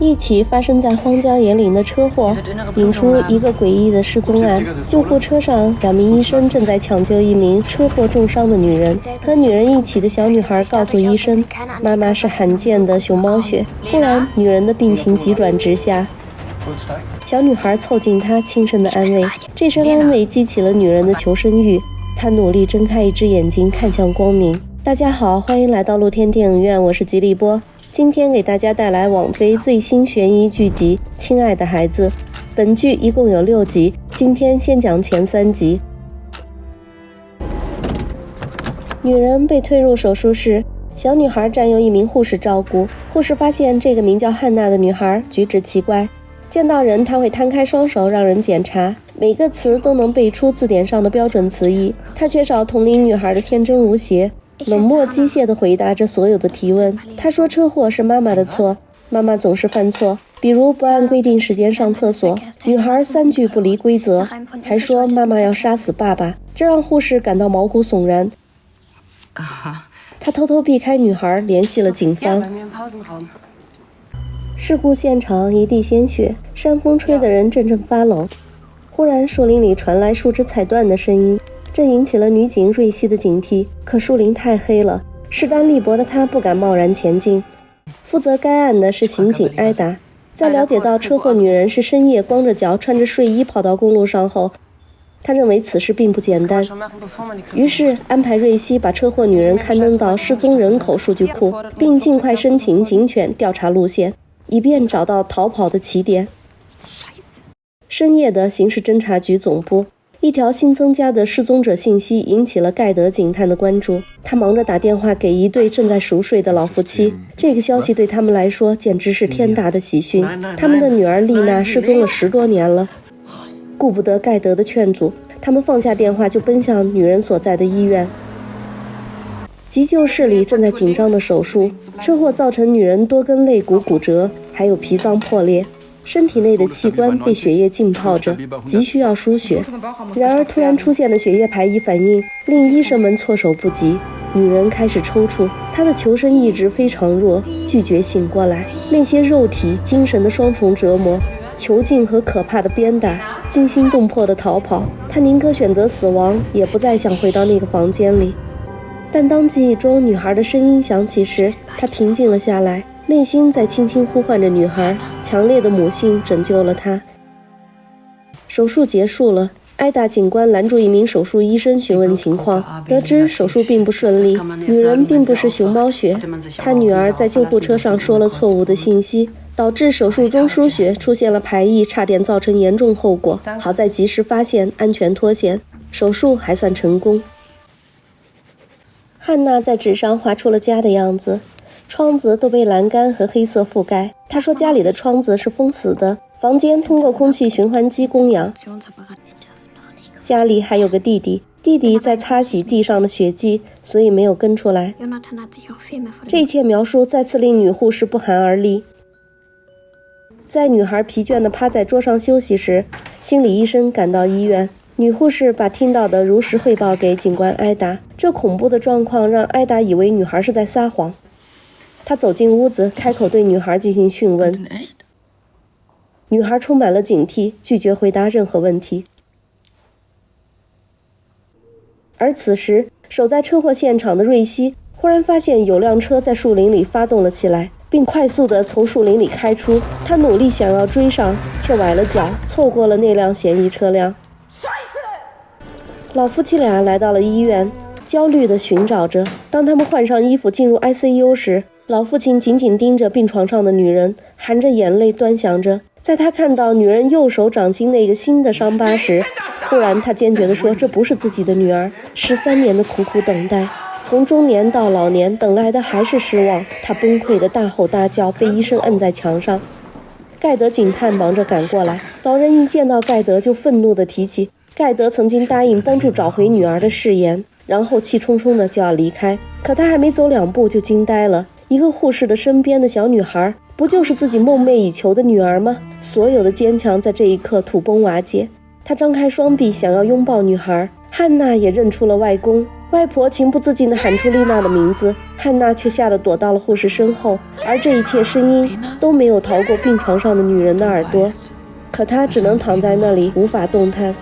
一起发生在荒郊野岭的车祸引出一个诡异的失踪案。救护车上2名医生正在抢救一名车祸重伤的女人。和女人一起的小女孩告诉医生，妈妈是罕见的熊猫血。忽然，女人的病情急转直下。小女孩凑近她，轻声的安慰。这声安慰激起了女人的求生欲，她努力睁开一只眼睛，看向光明。大家好，欢迎来到露天电影院，我是吉利波。今天给大家带来网飞最新悬疑剧集《亲爱的孩子》。本剧一共有6集，今天先讲前3集。女人被推入手术室，小女孩占由一名护士照顾。护士发现这个名叫汉娜的女孩举止奇怪，见到人她会摊开双手让人检查，每个词都能背出字典上的标准词义。她缺少同龄女孩的天真无邪，冷漠机械地回答着所有的提问。她说车祸是妈妈的错，妈妈总是犯错，比如不按规定时间上厕所。女孩3句不离规则，还说妈妈要杀死爸爸，这让护士感到毛骨悚然。她偷偷避开女孩，联系了警方。事故现场一地鲜血，山风吹得人阵阵发冷。忽然树林里传来树枝踩断的声音，这引起了女警瑞希的警惕。可树林太黑了，势单力薄的她不敢贸然前进。负责该案的是刑警埃达，在了解到车祸女人是深夜光着脚穿着睡衣跑到公路上后，他认为此事并不简单，于是安排瑞希把车祸女人刊登到失踪人口数据库，并尽快申请警犬调查路线，以便找到逃跑的起点。深夜的刑事侦查局总部，一条新增加的失踪者信息引起了盖德警探的关注。他忙着打电话给一对正在熟睡的老夫妻，这个消息对他们来说简直是天大的喜讯。他们的女儿丽娜失踪了10多年了。顾不得盖德的劝阻，他们放下电话就奔向女人所在的医院。急救室里正在紧张的手术，车祸造成女人多根肋骨骨折，还有脾脏破裂，身体内的器官被血液浸泡着，急需要输血。然而突然出现的血液排异反应令医生们措手不及，女人开始抽搐，她的求生意志非常弱，拒绝醒过来。那些肉体精神的双重折磨，囚禁和可怕的鞭打，惊心动魄的逃跑，她宁可选择死亡，也不再想回到那个房间里。但当记忆中女孩的声音响起时，她平静了下来，内心在轻轻呼唤着女孩，强烈的母性拯救了她。手术结束了，埃达警官拦住一名手术医生询问情况，得知手术并不顺利，女人并不是熊猫血，她女儿在救护车上说了错误的信息，导致手术中输血出现了排异，差点造成严重后果，好在及时发现，安全脱险，手术还算成功。汉娜在纸上画出了家的样子，窗子都被栏杆和黑色覆盖。她说家里的窗子是封死的，房间通过空气循环机供氧。家里还有个弟弟，弟弟在擦洗地上的血迹，所以没有跟出来。这一切描述再次令女护士不寒而栗。在女孩疲倦地趴在桌上休息时，心理医生赶到医院，女护士把听到的如实汇报给警官埃达。这恐怖的状况让埃达以为女孩是在撒谎。他走进屋子，开口对女孩进行讯问。女孩充满了警惕，拒绝回答任何问题。而此时，守在车祸现场的瑞希忽然发现有辆车在树林里发动了起来，并快速地从树林里开出。他努力想要追上，却崴了脚，错过了那辆嫌疑车辆。老夫妻俩来到了医院，焦虑地寻找着。当他们换上衣服进入 ICU 时，老父亲紧紧盯着病床上的女人，含着眼泪端详着。在他看到女人右手掌心那个新的伤疤时，忽然他坚决地说，这不是自己的女儿。13年的苦苦等待，从中年到老年，等来的还是失望。他崩溃的大吼大叫，被医生摁在墙上。盖德警探忙着赶过来，老人一见到盖德就愤怒地提起盖德曾经答应帮助找回女儿的誓言，然后气冲冲的就要离开。可他还没走2步就惊呆了，一个护士的身边的小女孩，不就是自己梦寐以求的女儿吗？所有的坚强在这一刻土崩瓦解。他张开双臂想要拥抱女孩，汉娜也认出了外公，外婆情不自禁地喊出丽娜的名字，汉娜却吓得躲到了护士身后，而这一切声音都没有逃过病床上的女人的耳朵，可她只能躺在那里无法动弹。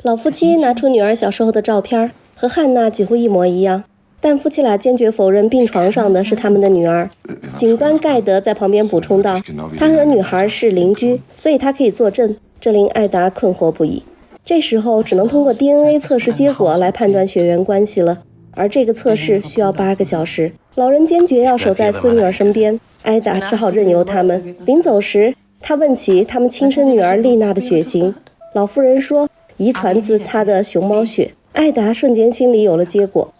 老夫妻拿出女儿小时候的照片，和汉娜几乎一模一样，但夫妻俩坚决否认病床上的是他们的女儿。警官盖德在旁边补充道，他和女孩是邻居，所以他可以作证，这令艾达困惑不已。这时候只能通过 DNA 测试结果来判断血缘关系了，而这个测试需要8个小时。老人坚决要守在孙女儿身边，艾达只好任由他们。临走时，他问起他们亲生女儿丽娜的血型，老妇人说遗传自她的熊猫血。艾达瞬间心里有了结果。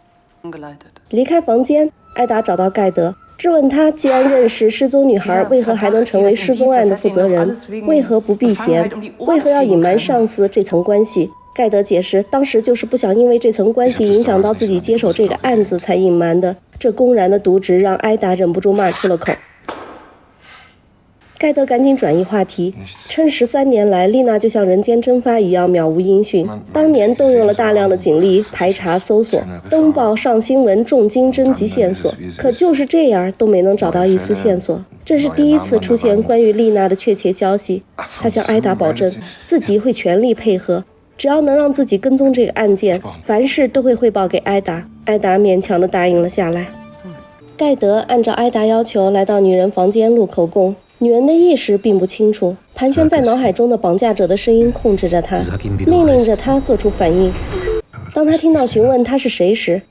离开房间，艾达找到盖德，质问他既然认识失踪女孩，为何还能成为失踪案的负责人？为何不避嫌？为何要隐瞒上司这层关系？盖德解释，当时就是不想因为这层关系影响到自己接手这个案子才隐瞒的。这公然的渎职让艾达忍不住骂出了口。盖德赶紧转移话题，称13年来丽娜就像人间蒸发一样渺无音讯，当年动用了大量的警力排查搜索，登报上新闻，重金征集线索，可就是这样都没能找到一丝线索。这是第一次出现关于丽娜的确切消息。他向艾达保证自己会全力配合，只要能让自己跟踪这个案件，凡事都会汇报给艾达。艾达勉强地答应了下来。盖德按照艾达要求来到女人房间录口供，女人的意识并不清楚，盘旋在脑海中的绑架者的声音控制着她，命令着她做出反应。当她听到询问她是谁时，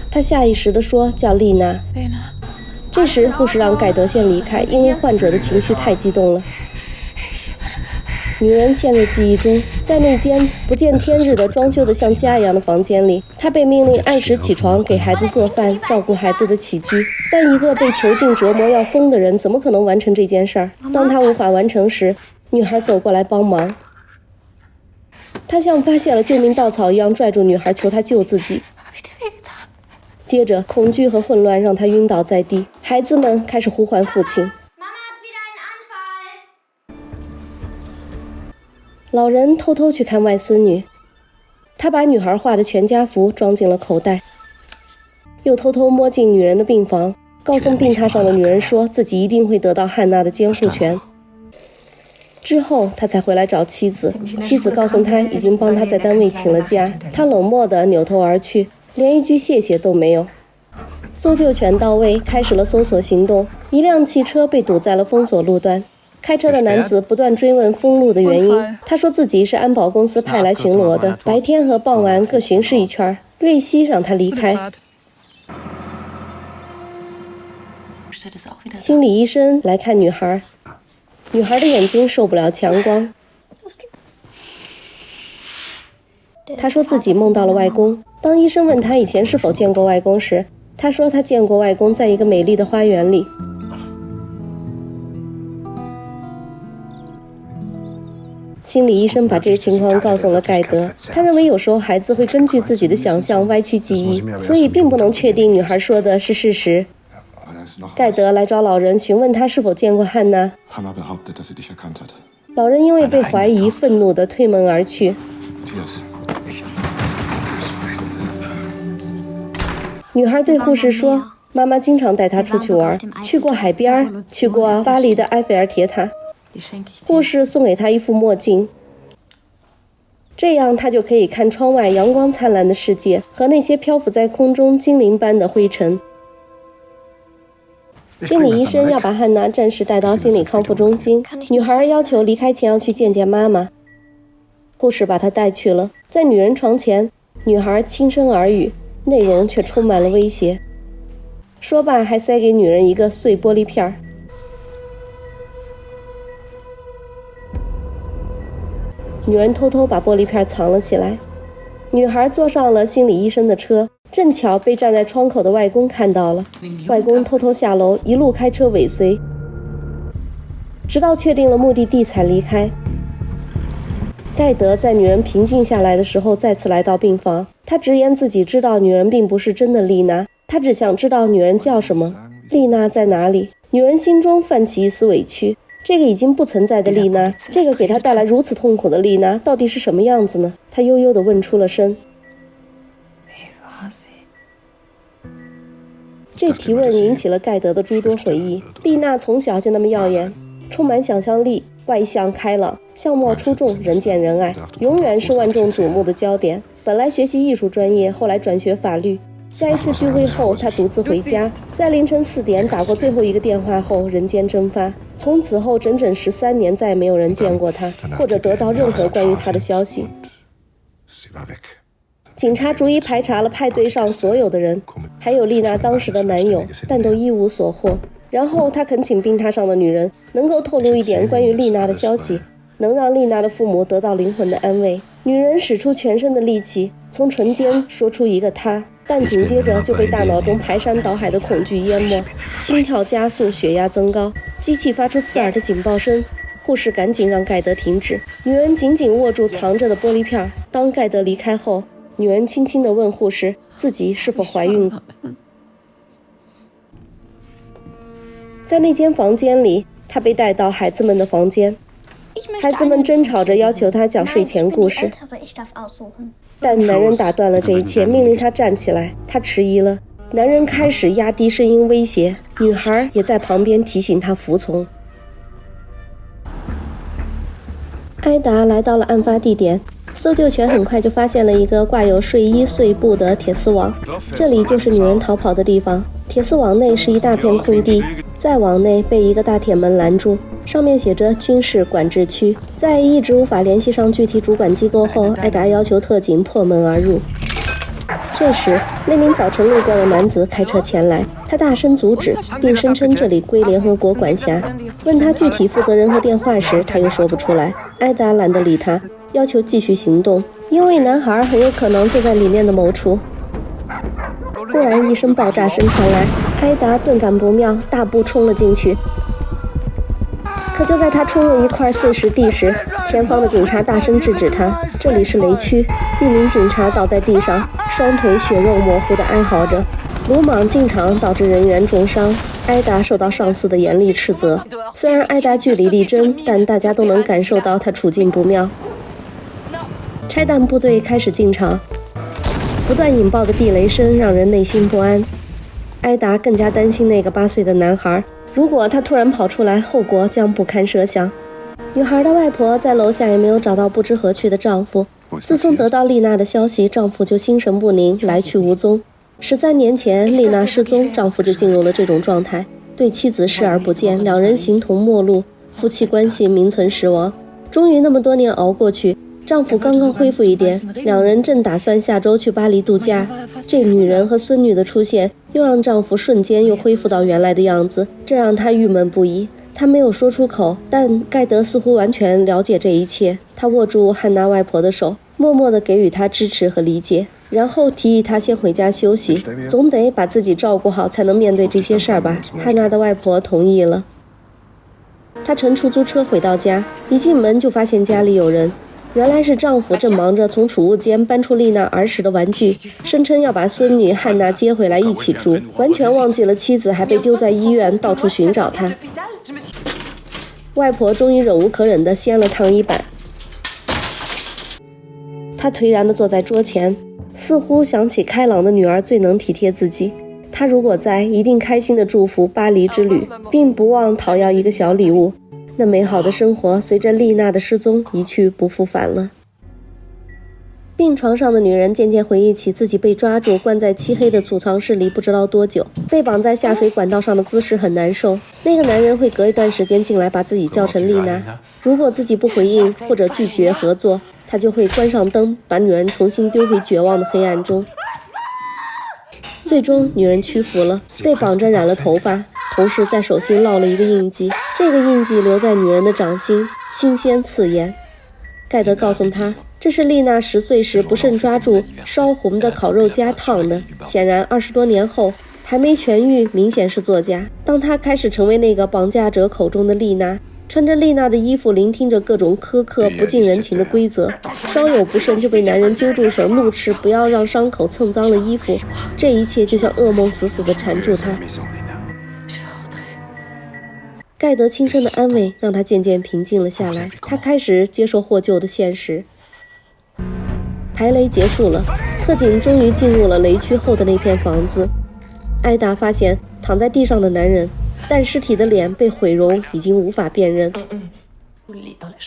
她下意识地说叫丽娜。这时护士让盖德先离开，因为患者的情绪太激动了。女人陷入记忆中，在那间不见天日的装修得像家一样的房间里，她被命令按时起床，给孩子做饭，照顾孩子的起居。但一个被囚禁折磨要疯的人怎么可能完成这件事儿？当他无法完成时，女孩走过来帮忙。她像发现了救命稻草一样拽住女孩，求她救自己。接着恐惧和混乱让她晕倒在地，孩子们开始呼唤父亲。老人偷偷去看外孙女，他把女孩画的全家福装进了口袋，又偷偷摸进女人的病房，告诉病榻上的女人说自己一定会得到汉娜的监护权。之后他才回来找妻子，妻子告诉他已经帮他在单位请了假，他冷漠地扭头而去，连一句谢谢都没有。搜救犬到位，开始了搜索行动。一辆汽车被堵在了封锁路段，开车的男子不断追问封路的原因，他说自己是安保公司派来巡逻的，白天和傍晚各巡视一圈，瑞希让他离开。心理医生来看女孩，女孩的眼睛受不了强光。她说自己梦到了外公。当医生问她以前是否见过外公时，她说她见过外公在一个美丽的花园里。心理医生把这个情况告诉了盖德，他认为有时候孩子会根据自己的想象歪曲记忆，所以并不能确定女孩说的是事实。盖德来找老人询问他是否见过汉娜，老人因为被怀疑愤怒地推门而去。女孩对护士说，妈妈经常带她出去玩，去过海边，去过巴黎的埃菲尔铁塔。护士送给她一副墨镜，这样她就可以看窗外阳光灿烂的世界和那些漂浮在空中精灵般的灰尘。心理医生要把汉娜暂时带到心理康复中心，女孩要求离开前要去见见妈妈。护士把她带去了，在女人床前，女孩轻声耳语，内容却充满了威胁。说罢还塞给女人一个碎玻璃片。女人偷偷把玻璃片藏了起来。女孩坐上了心理医生的车，正巧被站在窗口的外公看到了。外公偷偷下楼，一路开车尾随，直到确定了目的地才离开。盖德在女人平静下来的时候再次来到病房，他直言自己知道女人并不是真的丽娜，他只想知道女人叫什么，丽娜在哪里。女人心中泛起一丝委屈，这个已经不存在的丽娜，这个给他带来如此痛苦的丽娜，到底是什么样子呢？他悠悠地问出了声。这提问引起了盖德的诸多回忆。丽娜从小就那么耀眼，充满想象力，外向开朗，相貌出众，人见人爱，永远是万众瞩目的焦点。本来学习艺术专业，后来转学法律。在一次聚会后，他独自回家，在凌晨4点打过最后一个电话后，人间蒸发。从此后整整13年，再也没有人见过他，或者得到任何关于他的消息。警察逐一排查了派对上所有的人，还有丽娜当时的男友，但都一无所获。然后他恳请病榻上的女人能够透露一点关于丽娜的消息，能让丽娜的父母得到灵魂的安慰。女人使出全身的力气，从唇间说出一个他，但紧接着就被大脑中排山倒海的恐惧淹没，心跳加速，血压增高，机器发出刺耳的警报声。护士赶紧让盖德停止，女人紧紧握住藏着的玻璃片。当盖德离开后，女人轻轻地问护士自己是否怀孕。在那间房间里，她被带到孩子们的房间，孩子们争吵着要求她讲睡前故事，但男人打断了这一切，命令她站起来。她迟疑了，男人开始压低声音威胁，女孩也在旁边提醒她服从。埃达来到了案发地点，搜救犬很快就发现了一个挂有睡衣碎布的铁丝网，这里就是女人逃跑的地方。铁丝网内是一大片空地，再往内被一个大铁门拦住，上面写着军事管制区。在一直无法联系上具体主管机构后，埃达要求特警破门而入。这时，那名早晨路过的男子开车前来，他大声阻止，并声称这里归联合国管辖。问他具体负责人和电话时，他又说不出来。埃达懒得理他，要求继续行动，因为男孩很有可能就在里面的某处。忽然一声爆炸声传来，埃达顿感不妙，大步冲了进去。可就在他冲入一块碎石地时，前方的警察大声制止他，这里是雷区。一名警察倒在地上，双腿血肉模糊地哀嚎着。鲁莽进场导致人员重伤，埃达受到上司的严厉斥责。虽然埃达据理力争，但大家都能感受到他处境不妙。拆弹部队开始进场，不断引爆的地雷声让人内心不安。埃达更加担心那个8岁的男孩，如果他突然跑出来，后果将不堪设想。女孩的外婆在楼下也没有找到不知何去的丈夫。自从得到丽娜的消息，丈夫就心神不宁，来去无踪。13年前，丽娜失踪，丈夫就进入了这种状态，对妻子视而不见，两人形同陌路，夫妻关系名存实亡。终于那么多年熬过去，丈夫刚刚恢复一点，两人正打算下周去巴黎度假。这女人和孙女的出现，又让丈夫瞬间又恢复到原来的样子，这让他郁闷不已。他没有说出口，但盖德似乎完全了解这一切。他握住汉娜外婆的手，默默地给予她支持和理解，然后提议她先回家休息，总得把自己照顾好才能面对这些事儿吧。汉娜的外婆同意了。她乘出租车回到家，一进门就发现家里有人。原来是丈夫正忙着从储物间搬出丽娜儿时的玩具，声称要把孙女汉娜接回来一起住，完全忘记了妻子还被丢在医院，到处寻找她。外婆终于忍无可忍地掀了烫衣板，她颓然地坐在桌前，似乎想起开朗的女儿最能体贴自己。她如果在，一定开心地祝福巴黎之旅，并不忘讨要一个小礼物。那美好的生活随着丽娜的失踪一去不复返了。病床上的女人渐渐回忆起自己被抓住关在漆黑的储藏室里不知道多久，被绑在下水管道上的姿势很难受。那个男人会隔一段时间进来把自己叫成丽娜，如果自己不回应或者拒绝合作，他就会关上灯，把女人重新丢回绝望的黑暗中。最终女人屈服了，被绑着染了头发，同时在手心烙了一个印记，这个印记留在女人的掌心，新鲜刺眼。盖德告诉她，这是丽娜10岁时不慎抓住烧红的烤肉夹烫的，显然20多年后还没痊愈，明显是作假。当她开始成为那个绑架者口中的丽娜，穿着丽娜的衣服，聆听着各种苛刻不近人情的规则，稍有不慎就被男人揪住手，怒斥不要让伤口蹭脏了衣服。这一切就像噩梦死死地缠住她。盖德轻声的安慰让他渐渐平静了下来，他开始接受获救的现实。排雷结束了，特警终于进入了雷区后的那片房子。艾达发现躺在地上的男人，但尸体的脸被毁容，已经无法辨认。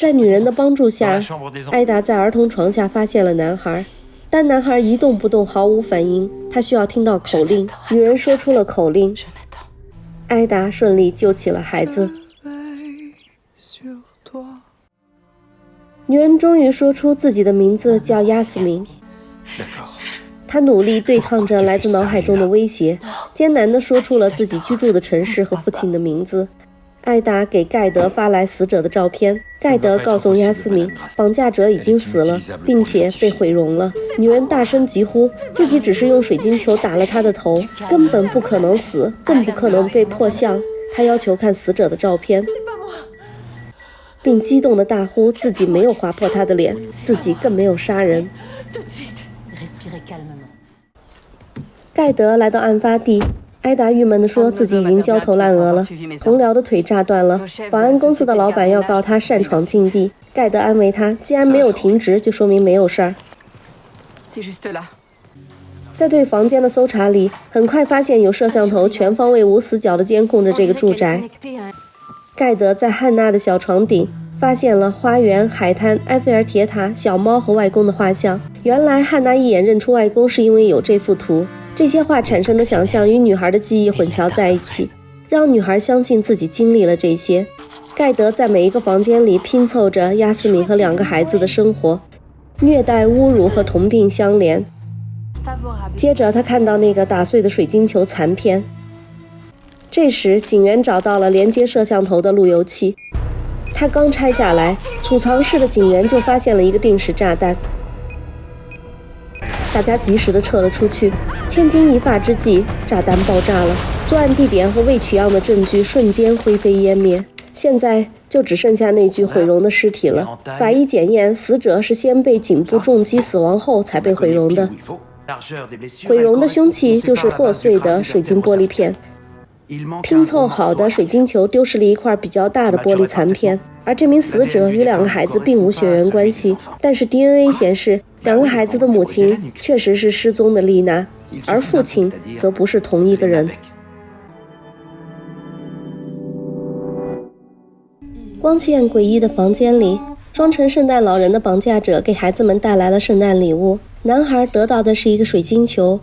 在女人的帮助下，艾达在儿童床下发现了男孩，但男孩一动不动，毫无反应。他需要听到口令，女人说出了口令，艾达顺利救起了孩子。女人终于说出自己的名字，叫亚斯明。她努力对抗着来自脑海中的威胁，艰难地说出了自己居住的城市和父亲的名字。艾达给盖德发来死者的照片，盖德告诉亚斯明，绑架者已经死了，并且被毁容了。女人大声疾呼，自己只是用水晶球打了他的头，根本不可能死，更不可能被迫相。她要求看死者的照片，并激动地大呼自己没有划破他的脸，自己更没有杀人。盖德来到案发地，艾达郁闷地说自己已经焦头烂额了，同僚的腿炸断了，保安公司的老板要告他擅闯禁地。盖德安慰他，既然没有停职，就说明没有事儿。在对房间的搜查里，很快发现有摄像头全方位无死角地监控着这个住宅。盖德在汉娜的小床顶发现了花园、海滩、埃菲尔铁塔、小猫和外公的画像。原来汉娜一眼认出外公是因为有这幅图，这些画产生的想象与女孩的记忆混淆在一起，让女孩相信自己经历了这些。盖德在每一个房间里拼凑着亚斯敏和2个孩子的生活，虐待、侮辱和同病相怜。接着他看到那个打碎的水晶球残片，这时警员找到了连接摄像头的路由器，他刚拆下来，储藏室的警员就发现了一个定时炸弹。大家及时地撤了出去，千钧一发之际，炸弹爆炸了，作案地点和未取样的证据瞬间灰飞烟灭。现在就只剩下那具毁容的尸体了。法医检验，死者是先被颈部重击死亡后才被毁容的。毁容的凶器就是破碎的水晶玻璃片，拼凑好的水晶球丢失了一块比较大的玻璃残片。而这名死者与2个孩子并无血缘关系，但是 DNA 显示2个孩子的母亲确实是失踪的丽娜，而父亲则不是同一个人。光线诡异的房间里，装成圣诞老人的绑架者给孩子们带来了圣诞礼物。男孩得到的是一个水晶球，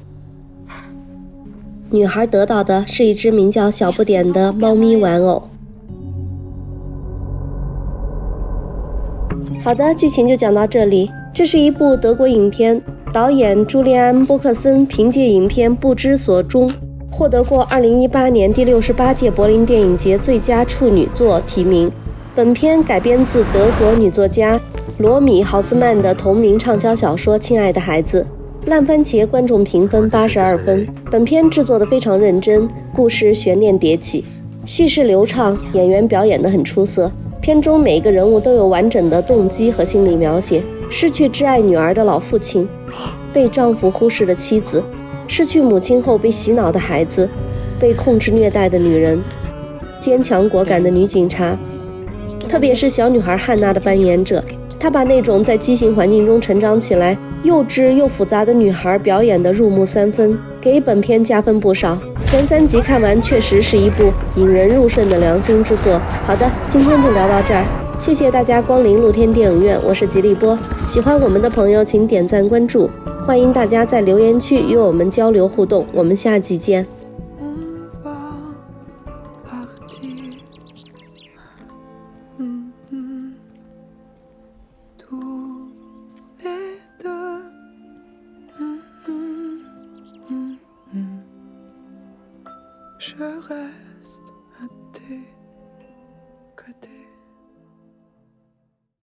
女孩得到的是一只名叫小不点的猫咪玩偶。好的，剧情就讲到这里。这是一部德国影片，导演朱利安·波克森凭借影片《不知所终》获得过2018年第68届柏林电影节最佳处女作提名。本片改编自德国女作家罗米·豪斯曼的同名畅销小说《亲爱的孩子》。烂番茄观众评分82分。本片制作得非常认真，故事悬念迭起，叙事流畅，演员表演得很出色。片中每一个人物都有完整的动机和心理描写，失去挚爱女儿的老父亲，被丈夫忽视的妻子，失去母亲后被洗脑的孩子，被控制虐待的女人，坚强果敢的女警察，特别是小女孩汉娜的扮演者，她把那种在畸形环境中成长起来幼稚又复杂的女孩表演得入木三分，给本片加分不少。前3集看完确实是一部引人入胜的良心之作。好的，今天就聊到这儿，谢谢大家光临露天电影院，我是吉利波。喜欢我们的朋友请点赞关注，欢迎大家在留言区与我们交流互动，我们下集见。Je reste à tes côtés.